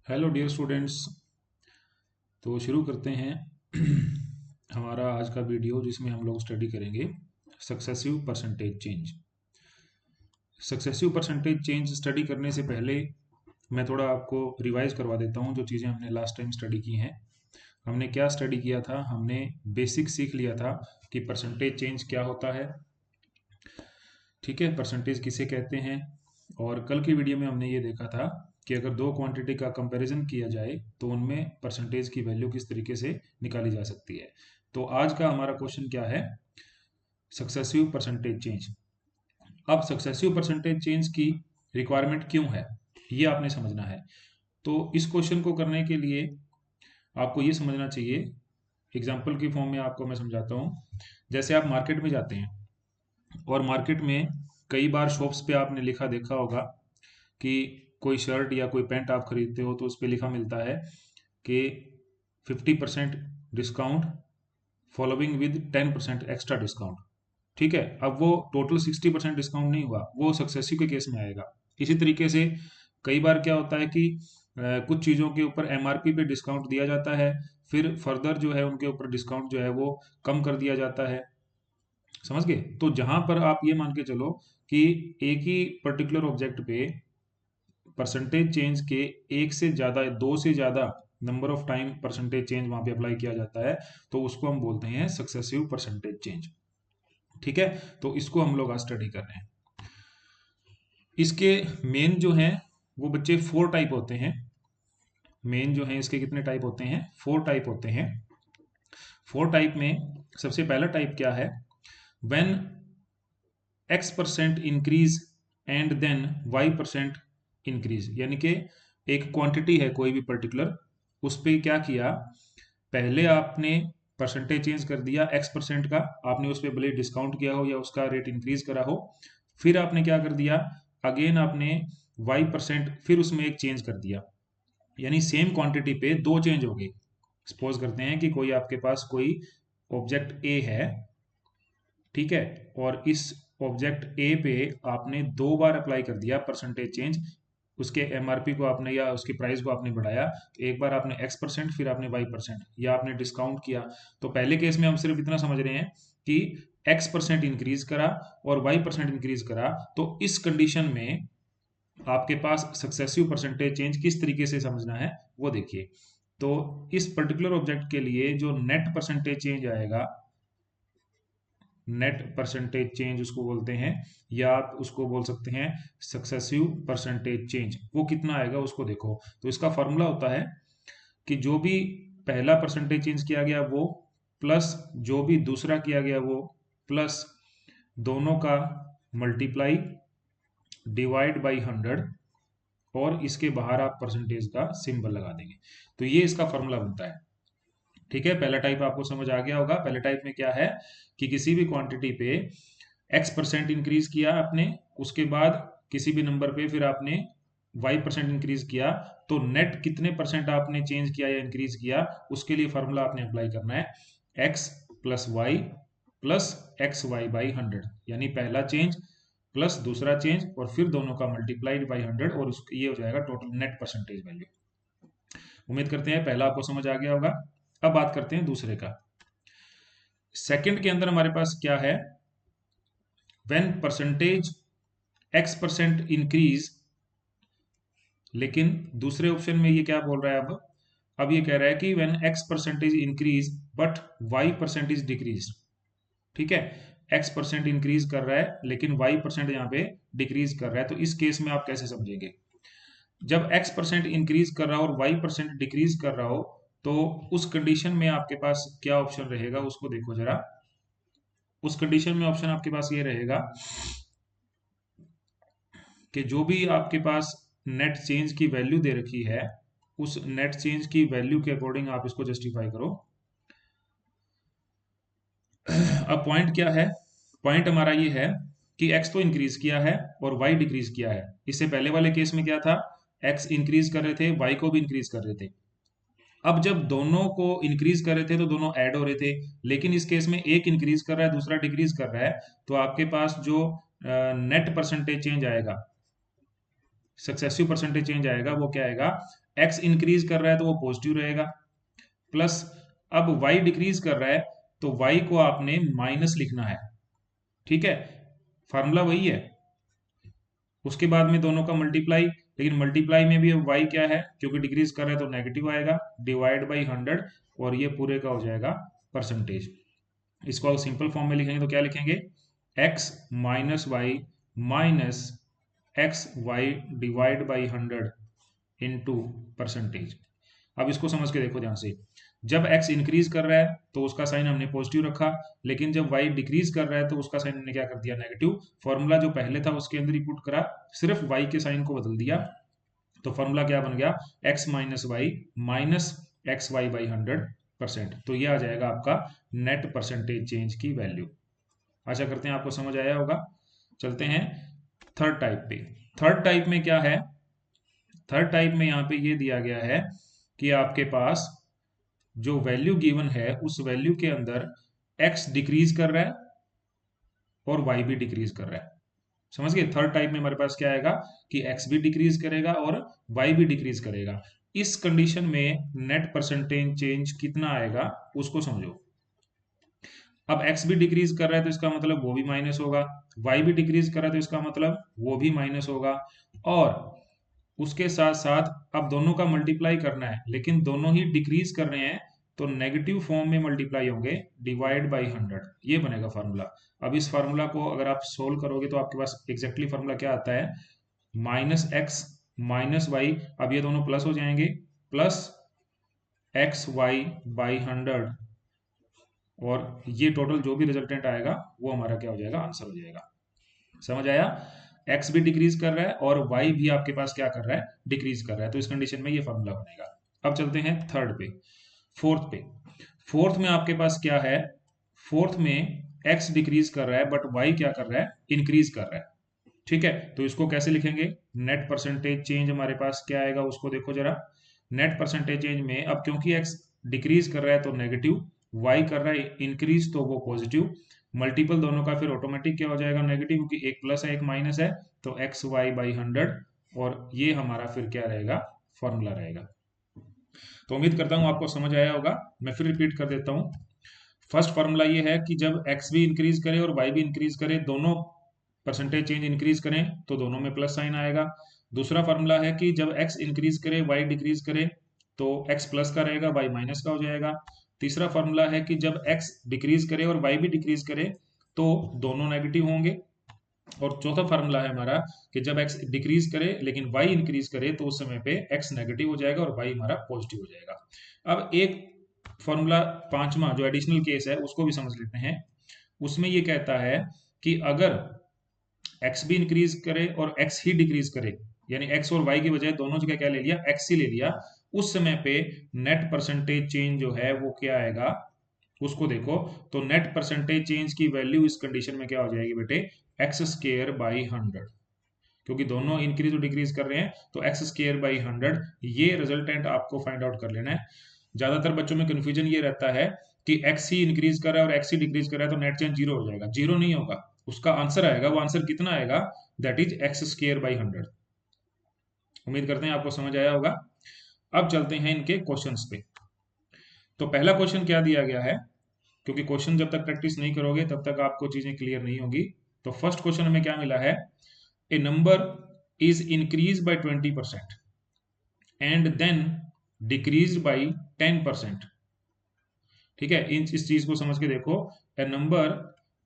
Hello dear students. तो शुरू करते हैं हमारा आज का वीडियो जिसमें हम लोग स्टडी करेंगे successive percentage change. Successive percentage change study करने से पहले मैं थोड़ा आपको रिवाइज करवा देता हूँ जो चीज़ें हमने लास्ट टाइम स्टडी की हैं। हमने क्या स्टडी किया था? हमने बेसिक सीख लिया था कि परसेंटेज चेंज क्या होता है, ठीक है, परसेंटेज किसे कहते हैं। और कल की वीडियो में हमने ये देखा था कि अगर दो क्वांटिटी का कंपैरिजन किया जाए तो उनमें परसेंटेज की वैल्यू किस तरीके से निकाली जा सकती है। तो आज का हमारा क्वेश्चन क्या है? Successive percentage change. अब सक्सेसिव परसेंटेज चेंज की रिक्वायरमेंट क्यों है, ये आपने समझना है। तो इस क्वेश्चन को करने के लिए आपको ये समझना चाहिए। एग्जाम्पल की फॉर्म में आपको मैं समझाता हूँ। जैसे आप मार्केट में जाते हैं और मार्केट में कई बार शॉप्स पे आपने लिखा देखा होगा कि कोई शर्ट या कोई पैंट आप खरीदते हो तो उस पर लिखा मिलता है कि 50% discount following with 10% extra discount. ठीक है, अब वो टोटल 60% डिस्काउंट नहीं हुआ, वो सक्सेसिव के केस में आएगा। इसी तरीके से कई बार क्या होता है कि कुछ चीज़ों के ऊपर एमआरपी पे डिस्काउंट दिया जाता है, फिर फर्दर जो है उनके ऊपर डिस्काउंट जो है वो कम कर दिया जाता है। समझ गए? तो जहां पर आप ये मान के चलो कि एक ही पर्टिकुलर ऑब्जेक्ट पे परसेंटेज चेंज के एक से ज्यादा, दो से ज्यादा number of time percentage change वहां पे अप्लाई किया जाता है, तो उसको हम बोलते हैं सक्सेसिव परसेंटेज चेंज। ठीक है, तो इसको हम लोग आज स्टडी कर रहे हैं। इसके मेन जो हैं वो बच्चे फोर टाइप होते हैं। मेन जो है इसके कितने टाइप होते हैं? फोर टाइप होते हैं। फोर टाइप में सबसे पहला टाइप क्या है? When x% increase and then y% increase. यानी कि एक क्वांटिटी है कोई भी पर्टिकुलर, उस पर क्या किया, पहले आपने परसेंटेज चेंज कर दिया x% का, आपने उस पर भले डिस्काउंट किया हो या उसका रेट इंक्रीज करा हो। फिर आपने क्या कर दिया, अगेन आपने y%, फिर उसमें एक चेंज कर दिया। यानी सेम क्वांटिटी पे दो चेंज हो गए। सपोज करते हैं कि कोई आपके पास कोई ऑब्जेक्ट ए है, ठीक है, और इस ऑब्जेक्ट ए पे आपने दो बार अप्लाई कर दिया परसेंटेज चेंज। उसके एमआरपी को आपने या उसकी प्राइस को आपने बढ़ाया, तो एक बार आपने x%, फिर आपने y%, या आपने डिस्काउंट किया। तो पहले केस में हम सिर्फ इतना समझ रहे हैं कि x% इंक्रीज करा और y% इंक्रीज करा। तो इस कंडीशन में आपके पास सक्सेसिव परसेंटेज चेंज किस तरीके से समझना है वो देखिए। तो इस पर्टिकुलर ऑब्जेक्ट के लिए जो नेट परसेंटेज चेंज आएगा, नेट परसेंटेज चेंज उसको बोलते हैं, या आप उसको बोल सकते हैं सक्सेसिव परसेंटेज चेंज, वो कितना आएगा उसको देखो। तो इसका फॉर्मूला होता है कि जो भी पहला परसेंटेज चेंज किया गया वो, प्लस जो भी दूसरा किया गया वो, प्लस दोनों का मल्टीप्लाई डिवाइड बाई 100, और इसके बाहर आप परसेंटेज का सिंबल लगा देंगे। तो ये इसका फॉर्मूला बनता है। ठीक है, पहला टाइप आपको समझ आ गया होगा। पहले टाइप में क्या है कि किसी भी क्वांटिटी पे x% इंक्रीज किया आपने, उसके बाद किसी भी नंबर पे फिर आपने y% इंक्रीज किया, तो नेट कितने परसेंट आपने चेंज किया या इंक्रीज किया, उसके लिए फॉर्मूला आपने अप्लाई करना है x plus y plus x y by 100। यानी पहला चेंज प्लस दूसरा चेंज और फिर दोनों का मल्टीप्लाइड बाई 100, और ये हो जाएगा टोटल नेट परसेंटेज वैल्यू। उम्मीद करते हैं पहला आपको समझ आ गया होगा। अब बात करते हैं दूसरे का। सेकंड के अंदर हमारे पास क्या है? व्हेन परसेंटेज x% इंक्रीज, लेकिन दूसरे ऑप्शन में ये क्या बोल रहा है? अब ये कह रहा है कि when x% increase but y% decrease. ठीक है, x% इंक्रीज कर रहा है लेकिन y% यहाँ पे डिक्रीज कर रहा है। तो इस केस में आप कैसे समझेंगे? जब x% इंक्रीज कर रहा हो और y% डिक्रीज कर रहा हो, तो उस कंडीशन में आपके पास क्या ऑप्शन रहेगा उसको देखो जरा। उस कंडीशन में ऑप्शन आपके पास ये रहेगा कि जो भी आपके पास नेट चेंज की वैल्यू दे रखी है, उस नेट चेंज की वैल्यू के अकॉर्डिंग आप इसको जस्टिफाई करो। अब पॉइंट क्या है? पॉइंट हमारा ये है कि x तो इंक्रीज किया है और y डिक्रीज किया है। इससे पहले वाले केस में क्या था? x इंक्रीज कर रहे थे, y को भी इंक्रीज कर रहे थे। अब जब दोनों को इंक्रीज कर रहे थे तो दोनों ऐड हो रहे थे, लेकिन इस केस में एक इंक्रीज कर रहा है दूसरा डिक्रीज कर रहा है, तो आपके पास जो नेट परसेंटेज चेंज आएगा सक्सेसिव परसेंटेज चेंज आएगा वो क्या आएगा, एक्स इंक्रीज कर रहा है तो वो पॉजिटिव रहेगा, प्लस अब वाई डिक्रीज कर रहा है तो वाई को आपने माइनस लिखना है, ठीक है, फार्मूला वही है। उसके बाद में दोनों का मल्टीप्लाई, लेकिन मल्टीप्लाई में भी अब वाई क्या है, क्योंकि डिक्रीज कर रहा है तो नेगेटिव आएगा, डिवाइड बाई 100, और ये पूरे का हो जाएगा परसेंटेज। इसको अगर सिंपल फॉर्म में लिखेंगे तो क्या लिखेंगे, x minus y minus x y divide by 100 into percentage. अब इसको समझ के देखो ध्यान से, जब x इंक्रीज कर रहा है तो उसका साइन हमने पॉजिटिव रखा, लेकिन जब y डिक्रीज कर रहा है तो उसका साइन हमने क्या कर दिया, नेगेटिव। फॉर्मूला जो पहले था उसके अंदर ही पुट करा, सिर्फ y के साइन को बदल दिया, तो फॉर्मूला क्या बन गया, x minus y minus x y by 100%। तो ये आ जाएगा आपका नेट परसेंटेज चेंज की वैल्यू। आशा करते हैं आपको समझ आया होगा। चलते हैं थर्ड टाइप पे। थर्ड टाइप में क्या है, थर्ड टाइप में यहाँ पे ये दिया गया है कि आपके पास जो वैल्यू गिवन है उस वैल्यू के अंदर x डिक्रीज कर रहा है और y भी डिक्रीज कर रहा है। समझ गए, थर्ड टाइप में हमारे पास क्या आएगा कि x भी डिक्रीज करेगा और y भी डिक्रीज करेगा। इस कंडीशन में नेट परसेंटेज चेंज कितना आएगा उसको समझो। अब x भी डिक्रीज कर रहा है तो इसका मतलब वो भी माइनस होगा, y भी डिक्रीज कर रहा है तो इसका मतलब वो भी माइनस होगा, और उसके साथ साथ अब दोनों का मल्टीप्लाई करना है, लेकिन दोनों ही डिक्रीज कर रहे हैं तो नेगेटिव फॉर्म में मल्टीप्लाई होंगे, डिवाइड बाई 100, ये बनेगा फार्मूला। अब इस फार्मूला को अगर आप सोल्व करोगे तो आपके पास एग्जैक्टली फार्मूला क्या आता है, माइनस एक्स माइनस वाई, अब ये दोनों प्लस हो जाएंगे, प्लस एक्स वाई बाई 100, और ये टोटल जो भी रिजल्टेंट आएगा वो हमारा क्या हो जाएगा, आंसर हो जाएगा। समझ आया, x भी डिक्रीज कर रहा है और y भी आपके पास क्या कर रहा है, डिक्रीज कर रहा है, तो इस कंडीशन में ये फॉर्मूला बनेगा। अब चलते हैं थर्ड पे, फोर्थ पे। फोर्थ में आपके पास क्या है, फोर्थ में x डिक्रीज कर रहा है बट y क्या कर रहा है, इंक्रीज कर रहा है, ठीक है। तो इसको कैसे लिखेंगे, नेट परसेंटेज चेंज हमारे पास क्या आएगा उसको देखो जरा। नेट परसेंटेज चेंज में अब क्योंकि x डिक्रीज कर रहा है तो नेगेटिव, y कर रहा है इंक्रीज तो वो पॉजिटिव, मल्टीपल दोनों का फिर ऑटोमेटिक क्या हो जाएगा, नेगेटिव, क्योंकि एक प्लस है एक माइनस है, तो एक्स वाई बाई 100, और ये हमारा फिर क्या रहेगा, फॉर्मूला रहेगा। तो उम्मीद करता हूँ आपको समझ आया होगा, मैं फिर रिपीट कर देता हूँ। फर्स्ट फॉर्मूला ये है कि जब x भी इंक्रीज करे और y भी इंक्रीज करे, दोनों परसेंटेज चेंज इंक्रीज करें तो दोनों में प्लस साइन आएगा। दूसरा फॉर्मूला है कि जब x इंक्रीज करे y डिक्रीज करे तो x प्लस का रहेगा, y माइनस का हो जाएगा। तीसरा फॉर्मूला है कि जब x डिक्रीज करे और y भी डिक्रीज करे तो दोनों नेगेटिव होंगे। और चौथा फार्मूला है हमारा कि जब x डिक्रीज करे लेकिन y इंक्रीज करे तो उस समय पे x नेगेटिव हो जाएगा और y हमारा पॉजिटिव हो जाएगा। अब एक फॉर्मूला पांचवा जो एडिशनल केस है उसको भी समझ लेते हैं। उसमें ये कहता है कि अगर x भी इंक्रीज करे और x ही डिक्रीज करे, यानी x और y की बजाय दोनों जगह क्या ले लिया, x ही ले लिया, उस समय पे नेट परसेंटेज चेंज जो है वो क्या आएगा उसको देखो। तो नेट परसेंटेज चेंज की वैल्यू इस कंडीशन में क्या हो जाएगी बेटे, एक्स स्केयर बाई 100, क्योंकि दोनों इंक्रीज और डिक्रीज कर रहे हैं तो एक्स स्केयर बाई 100, ये रिजल्टेंट आपको फाइंड आउट कर लेना है। ज्यादातर बच्चों में कंफ्यूजन ये रहता है कि एक्स ही इंक्रीज कर रहा है और एक्स ही डिक्रीज कर रहा है तो नेट चेंज जीरो हो जाएगा, जीरो नहीं होगा, उसका आंसर आएगा, वो आंसर कितना आएगा, that is x square by 100। उम्मीद करते हैं आपको समझ आया होगा। अब चलते हैं इनके क्वेश्चंस पे। तो पहला क्वेश्चन क्या दिया गया है, क्योंकि क्वेश्चन जब तक प्रैक्टिस नहीं करोगे तब तक आपको चीजें क्लियर नहीं होगी। तो फर्स्ट क्वेश्चन हमें क्या मिला है, a number is increase by 20% and then decrease by 10%। ठीक है, इस चीज को समझ के देखो, a number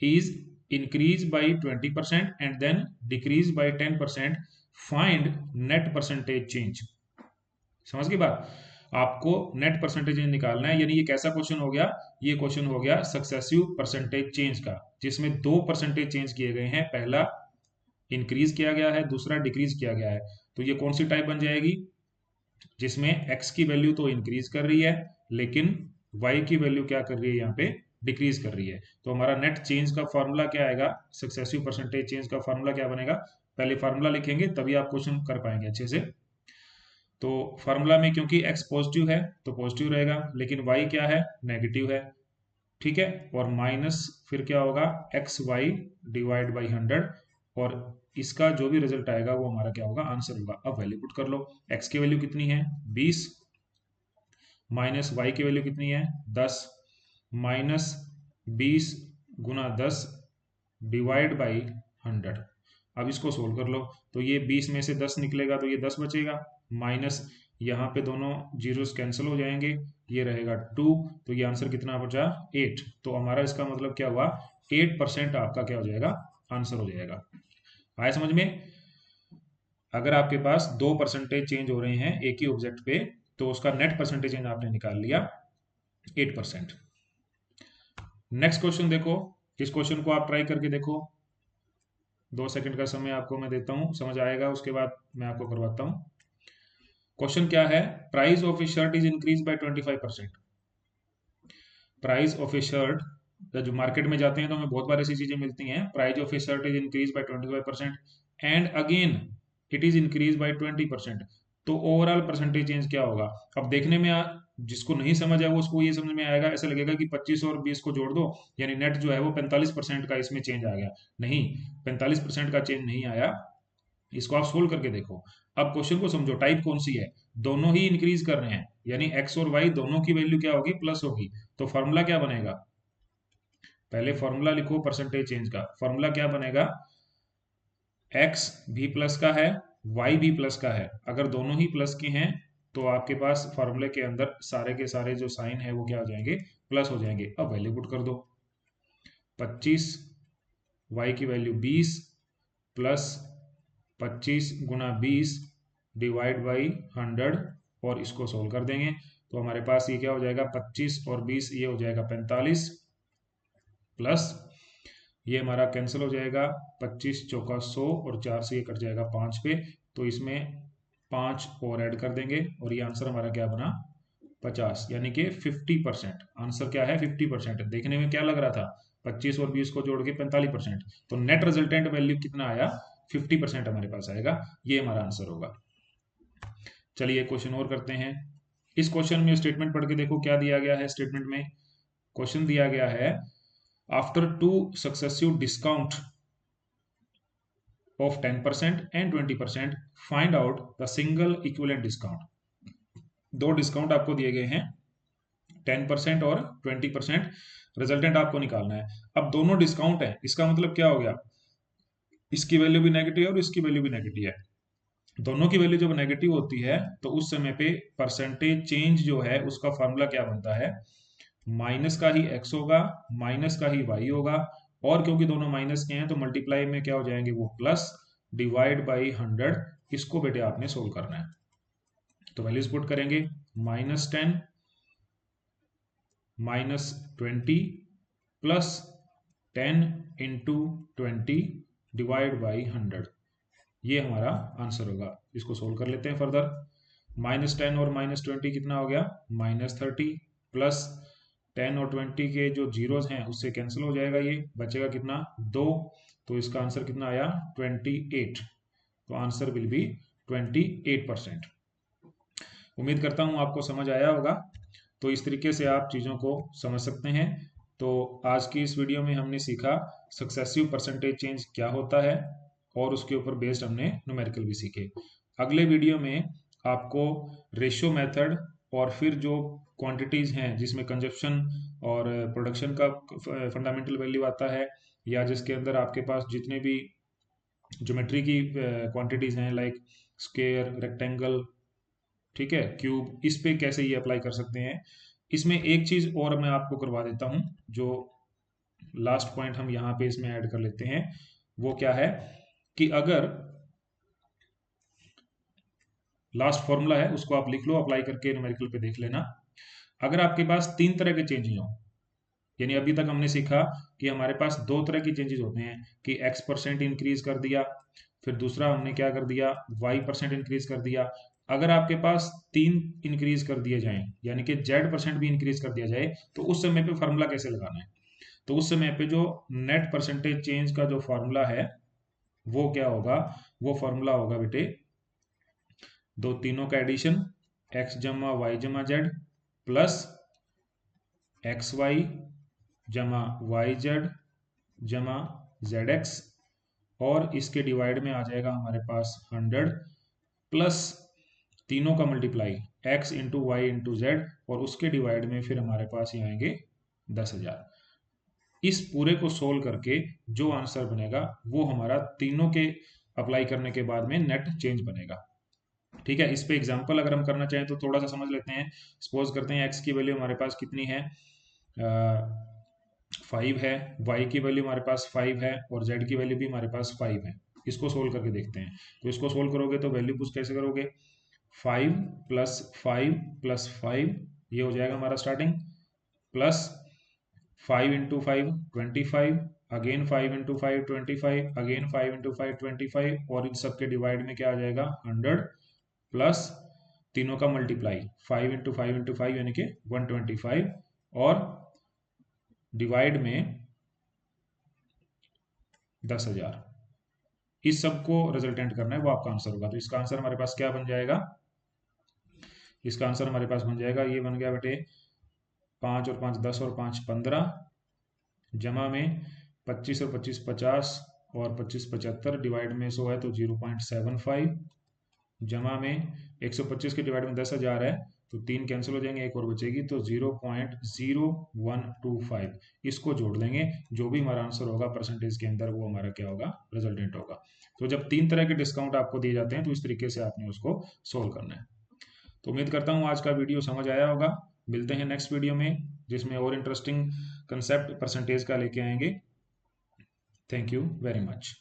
is increase by 20% and then decrease by 10%, find net percentage change. समझ गई बात, आपको नेट परसेंटेज चेंज निकालना है, यानी ये कैसा क्वेश्चन हो गया, ये क्वेश्चन हो गया सक्सेसिव परसेंटेज चेंज का, जिसमें दो परसेंटेज चेंज किए गए हैं, पहला इंक्रीज किया गया है, दूसरा डिक्रीज किया गया है। तो ये कौन सी टाइप बन जाएगी, जिसमें x की वैल्यू तो इंक्रीज कर रही है लेकिन y की वैल्यू क्या कर रही है, यहाँ पे डिक्रीज कर रही है। तो हमारा नेट चेंज का फॉर्मूला क्या आएगा, सक्सेसिव परसेंटेज चेंज का फॉर्मूला क्या बनेगा, पहले फॉर्मूला लिखेंगे तभी आप क्वेश्चन कर पाएंगे अच्छे से। तो फार्मूला में क्योंकि x पॉजिटिव है तो पॉजिटिव रहेगा, लेकिन y क्या है, नेगेटिव है, ठीक है, और माइनस फिर क्या होगा, एक्स वाई डिवाइड बाई 100, और इसका जो भी रिजल्ट आएगा वो हमारा क्या होगा, आंसर होगा। अब वैल्यू पुट कर लो। x की वैल्यू कितनी है 20, माइनस y की वैल्यू कितनी है 10, माइनस 20 गुना 10 डिवाइड बाई 100। अब इसको सोल्व कर लो, तो ये 20 में से 10 निकलेगा तो ये 10 बचेगा, माइनस यहाँ पे दोनों जीरोस कैंसिल हो जाएंगे, ये रहेगा 2, तो ये आंसर कितना बचा 8। तो हमारा इसका मतलब क्या हुआ, 8% आपका क्या हो जाएगा, आंसर हो जाएगा। आया समझ में? अगर आपके पास 2 परसेंटेज चेंज हो रहे हैं एक ही ऑब्जेक्ट पे, तो उसका नेट परसेंटेज चेंज आपने निकाल लिया 8%। नेक्स्ट क्वेश्चन देखो, इस क्वेश्चन को आप ट्राई करके देखो, 2 सेकंड का समय आपको मैं देता हूं, समझ आएगा उसके बाद मैं आपको करवाता हूं। क्वेश्चन क्या है, price of A shirt is increase bye 25%। Price of A shirt, जो मार्केट में जाते हैं तो हमें बहुत बार ऐसी चीजें मिलती हैं, price of A shirt is increase bye 25% and again it is increase by 20%। तो ओवरऑल परसेंटेज चेंज क्या होगा? अब देखने में जिसको नहीं समझ है वो उसको ये समझ में आएगा, ऐसा लगेगा कि 25 और 20 को जोड़ दो, यानी नेट जो है वो 45% का इसमें चेंज आ गया। नहीं, 45% का चेंज नहीं आया, इसको आप सोल्व करके देखो। अब क्वेश्चन को समझो, टाइप कौन सी है, दोनों ही इंक्रीज कर रहे हैं, यानी एक्स और वाई दोनों की वैल्यू क्या होगी, प्लस होगी। तो फॉर्मूला क्या बनेगा, पहले फॉर्मूला लिखो परसेंटेज चेंज का। फॉर्मूला क्या बनेगा, एक्स भी प्लस का है, वाई भी प्लस का है। अगर दोनों ही प्लस के हैं तो आपके पास फॉर्मूले के अंदर सारे के सारे जो साइन है वो क्या हो जाएंगे, प्लस हो जाएंगे। अब वैल्यू पुट कर दो, 25, वाई की value 20 plus 25 Guna 20 divide by 100, और इसको सोल्व कर देंगे तो हमारे पास ये क्या हो जाएगा, 25 और 20 ये हो जाएगा 45, प्लस ये हमारा कैंसिल हो जाएगा, 25 चौका 100 और 4 से ये कट जाएगा 5 पे, तो इसमें 5 और ऐड कर देंगे और ये आंसर हमारा क्या बना 50, यानी कि 50%। आंसर क्या है 50%। देखने में क्या लग रहा था, 25 और 20 को जोड़ के 45%, तो नेट रिजल्टेंट वैल्यू कितना आया 50% हमारे पास आएगा, ये हमारा आंसर होगा। चलिए क्वेश्चन और करते हैं। इस क्वेश्चन में स्टेटमेंट पढ़ के देखो क्या दिया गया है। स्टेटमेंट में क्वेश्चन दिया गया है, after 2 successive discount of 10% and 20% find out the single equivalent discount। दो डिस्काउंट आपको दिए गए हैं 10% और 20%, रिजल्टेंट आपको निकालना है। अब दोनों डिस्काउंट है, इसका मतलब क्या हो गया, इसकी वैल्यू भी नेगेटिव है और इसकी वैल्यू भी नेगेटिव है। दोनों की वैल्यू जब नेगेटिव होती है तो उस समय पे परसेंटेज चेंज जो है उसका फॉर्मूला क्या बनता है, माइनस का ही x होगा, माइनस का ही y होगा, और क्योंकि दोनों माइनस के हैं तो मल्टीप्लाई में क्या हो जाएंगे वो प्लस, डिवाइड बाई 100। इसको बेटे आपने सोल्व करना है, तो वैल्यूज पुट करेंगे, -10 -20 प्लस 10 इंटू 20 डिवाइड बाई 100, ये हमारा आंसर होगा। इसको सोल्व कर लेते हैं फर्दर। -10 और -20 कितना हो गया, -30, प्लस 10 और 20 के जो जीरोस हैं उससे कैंसिल हो जाएगा, ये बचेगा कितना 2, तो इसका आंसर कितना आया 28। तो आंसर विल बी 28%। उम्मीद करता हूँ आपको समझ आया होगा। तो इस तरीके से आप चीज़ों को समझ सकते हैं। तो आज की इस वीडियो में हमने सीखा सक्सेसिव परसेंटेज चेंज क्या होता है, और उसके ऊपर बेस्ड हमने न्यूमेरिकल भी सीखे। अगले वीडियो में आपको रेशियो मेथड और फिर जो क्वांटिटीज़ हैं जिसमें कंजप्शन और प्रोडक्शन का फंडामेंटल वैल्यू आता है, या जिसके अंदर आपके पास जितने भी ज्योमेट्री की क्वांटिटीज़ हैं लाइक स्क्वायर, रेक्टेंगल, ठीक है, क्यूब, इस पे कैसे ये अप्लाई कर सकते हैं। इसमें एक चीज़ और मैं आपको करवा देता हूँ, जो लास्ट पॉइंट हम यहाँ पे इसमें ऐड कर लेते हैं। वो क्या है कि अगर लास्ट फॉर्मूला है उसको आप लिख लो, अप्लाई करके न्यूमेरिकल पे देख लेना। अगर आपके पास 3 तरह के चेंजेस हो, यानी अभी तक हमने सीखा कि हमारे पास 2 तरह की चेंजेस होते हैं कि x% इंक्रीज कर दिया, फिर दूसरा हमने क्या कर दिया y% इंक्रीज कर दिया। अगर आपके पास 3 इंक्रीज कर दिए जाएं, यानी कि z% भी इंक्रीज कर दिया जाए, तो उस समय पे फॉर्मूला कैसे लगाना है। तो उस समय पे जो नेट परसेंटेज चेंज का जो फॉर्मूला है वो क्या होगा, वो फॉर्मूला होगा बेटे दो तीनों का एडिशन, x जमा y जमा z प्लस xy जमा yz जमा zx और इसके डिवाइड में आ जाएगा हमारे पास 100 प्लस तीनों का multiply x into y into z, और उसके डिवाइड में फिर हमारे पास ये आएंगे 10,000। इस पूरे को सोल्व करके जो आंसर बनेगा वो हमारा तीनों के अप्लाई करने के बाद में नेट चेंज बनेगा। ठीक है, इस पे एग्जांपल अगर हम करना चाहें तो थोड़ा सा समझ लेते हैं। सपोज करते हैं x की वैल्यू हमारे पास कितनी है, 5 है, y की वैल्यू हमारे पास 5 है, और z की वैल्यू भी हमारे पास 5 है। इसको सोल्व करके देखते हैं। तो इसको सोल्व करोगे तो वैल्यू पुट कैसे करोगे, 5 प्लस 5 प्लस 5, ये हो जाएगा हमारा starting, plus 5 into 5 25, again 5 into 5 25, again 5 into 5 25, और इन सब के डिवाइड में क्या आ जाएगा 100 प्लस तीनों का मल्टीप्लाई 5 इंटू 5 इंटू 5 यानी कि 125, और डिवाइड में 10,000। इस सब को रिजल्टेंट करना है, वो आपका आंसर होगा। तो इसका आंसर हमारे पास क्या बन जाएगा, इसका आंसर हमारे पास बन जाएगा, ये बन गया बेटे 5 और 5 10 और 5 15, जमा में 25 और 25 50, और 25 75, डिवाइड में 100 है तो 0.75, जमा में 125 के डिवाइड में 10,000 है तो 3 कैंसिल हो जाएंगे, एक और बचेगी तो 0.0125। इसको जोड़ देंगे, जो भी हमारा आंसर होगा परसेंटेज के अंदर वो हमारा क्या होगा, रिजल्टेंट होगा। तो जब 3 तरह के डिस्काउंट आपको दिए जाते हैं तो इस तरीके से आपने उसको सोल्व करना है। तो उम्मीद करता हूँ आज का वीडियो समझ आया होगा। मिलते हैं नेक्स्ट वीडियो में, जिसमें और इंटरेस्टिंग कंसेप्ट परसेंटेज का लेके आएंगे। Thank you very much.